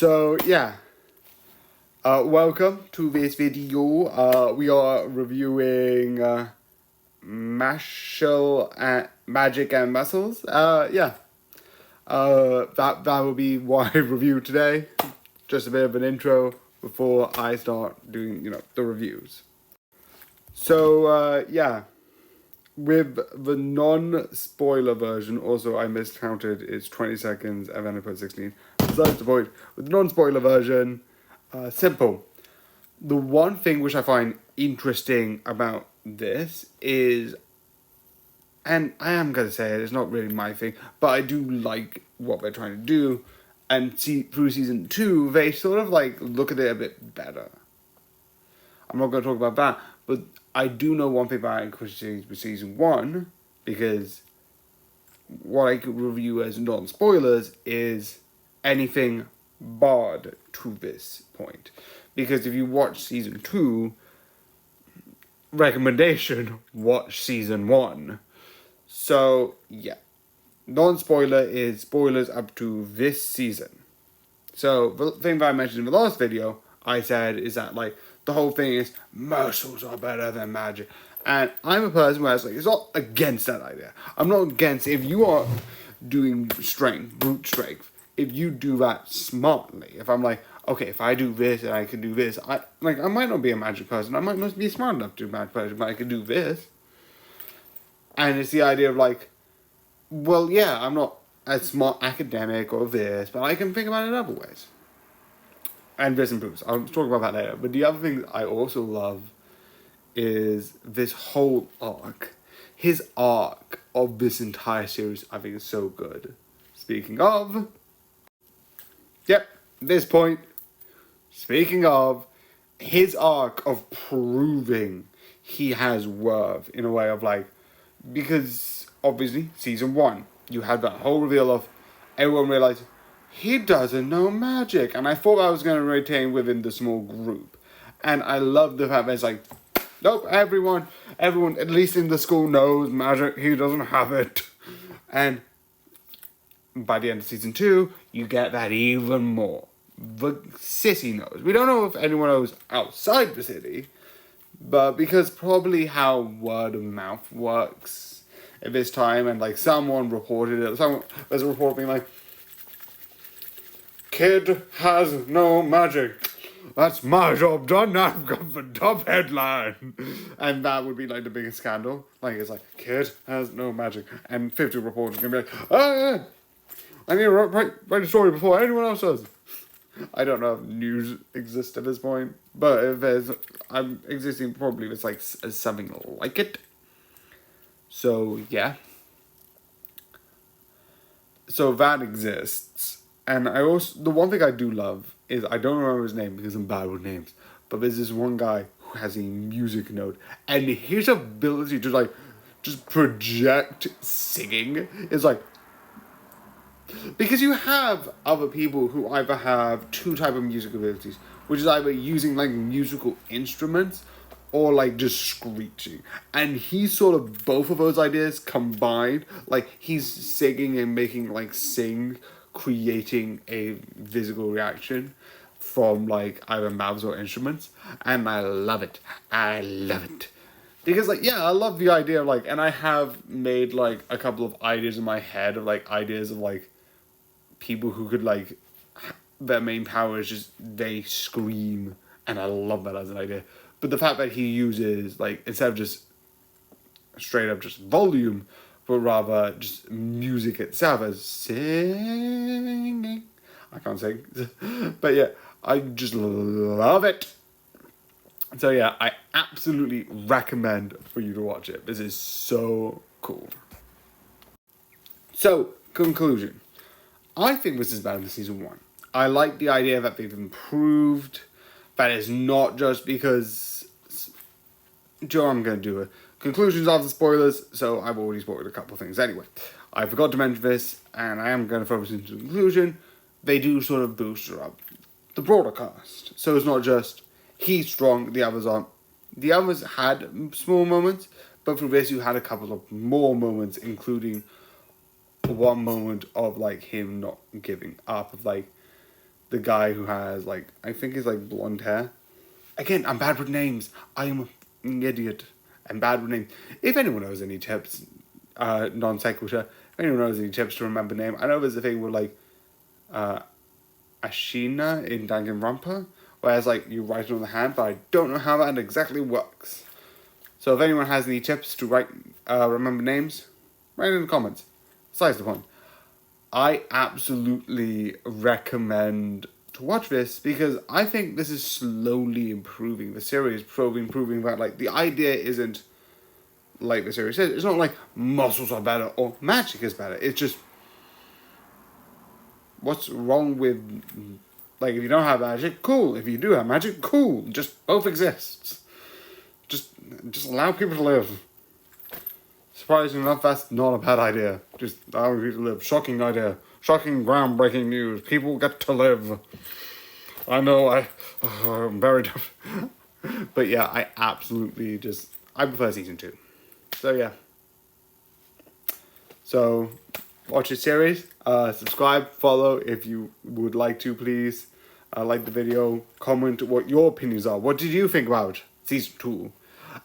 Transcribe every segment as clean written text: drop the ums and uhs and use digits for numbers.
So yeah, welcome to this video. We are reviewing Mashle and Magic and Muscles. That will be what I review today. Just a bit of an intro before I start doing the reviews. So yeah. With the non-spoiler version, also I miscounted, it's 20 seconds and then I put 16. Besides the point, with the non-spoiler version, simple. The one thing which I find interesting about this is, and I am going to say it, it's not really my thing, but I do like what they're trying to do, and through season 2, they sort of like look at it a bit better. I'm not going to talk about that, but I do know one thing about Inquisition with season 1, because what I could review as non-spoilers is anything barred to this point. Because if you watch season 2, recommendation, watch season 1. So, yeah. Non-spoiler is spoilers up to this season. So, the thing that I mentioned in the last video, I said is that, like, the whole thing is muscles are better than magic. And I'm a person where it's not against that idea. I'm not against if you are doing strength, brute strength, if you do that smartly. If I'm like, okay, if I do this and I can do this, I might not be a magic person. I might not be smart enough to do magic person, but I can do this. And it's the idea of like, well, yeah, I'm not a smart academic or this, but I can think about it in other ways. And this improves. I'll talk about that later. But the other thing I also love is this whole arc. His arc of this entire series, I think, is so good. Speaking of... Yep, this point. Speaking of, his arc of proving he has worth in a way of like... Because, obviously, season 1, you had that whole reveal of everyone realized... He doesn't know magic. And I thought I was going to retain within the small group. And I love the fact that it's like, nope, everyone, at least in the school knows magic. He doesn't have it. And by the end of season 2, you get that even more. The city knows. We don't know if anyone knows outside the city. But because probably how word of mouth works at this time. And like someone reported it. There's a report being like, kid has no magic. That's my job done. I've got the top headline. And that would be like the biggest scandal. Like, it's like, kid has no magic. And 50 reporters are going to be like, oh, yeah, I need to write a story before anyone else does. I don't know if news exists at this point. But if there's, I'm existing, probably it's like something like it. So, yeah. So that exists. And I also, the one thing I do love is, I don't remember his name because I'm bad with names, but there's this one guy who has a music note, and his ability to like, just project singing is like, because you have other people who either have two type of music abilities, which is either using like musical instruments or like just screeching. And he's sort of both of those ideas combined. Like he's singing and making like sing, creating a physical reaction from like either mouths or instruments. And I love it. I love it. Because like, yeah, I love the idea of like, and I have made like a couple of ideas in my head of like ideas of like people who could like, their main power is just they scream. And I love that as an idea. But the fact that he uses, like, instead of just straight up just volume, but rather just music itself as singing. I can't sing. But yeah, I just love it. So yeah, I absolutely recommend for you to watch it. This is so cool. So, conclusion. I think this is better than season 1. I like the idea that they've improved. That is not just because... Joe, I'm going to do a conclusions after spoilers, so I've already spoiled a couple of things anyway. I forgot to mention this, and I am going to focus into the conclusion. They do sort of boost up the broader cast. So it's not just, he's strong, the others aren't. The others had small moments, but for this you had a couple of more moments, including one moment of like him not giving up, of like, the guy who has like, I think he's like blonde hair. Again, I'm bad with names. I'm an idiot. I'm bad with names. If anyone knows any tips, non sequitur, if anyone knows any tips to remember name, I know there's a thing with like Ashina in Danganronpa, whereas like you write it on the hand, but I don't know how that exactly works. So if anyone has any tips to remember names, write it in the comments. Besides the point, I absolutely recommend to watch this because I think this is slowly improving. The series slowly improving that like the idea isn't like the series says. It's not like muscles are better or magic is better. It's just what's wrong with like if you don't have magic, cool. If you do have magic, cool. Just both exists. Just allow people to live. Surprisingly enough, that's not a bad idea. Just allowing people to live. Shocking idea. Shocking, groundbreaking news. People get to live. I know, I'm very tough. But yeah, I absolutely I prefer season 2. So yeah. So, watch the series. Subscribe, follow if you would like to, please. Like the video. Comment what your opinions are. What did you think about season 2?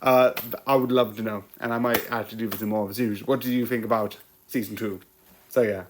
I would love to know, and I might actually do this in more of a series. What did you think about season 2? So yeah.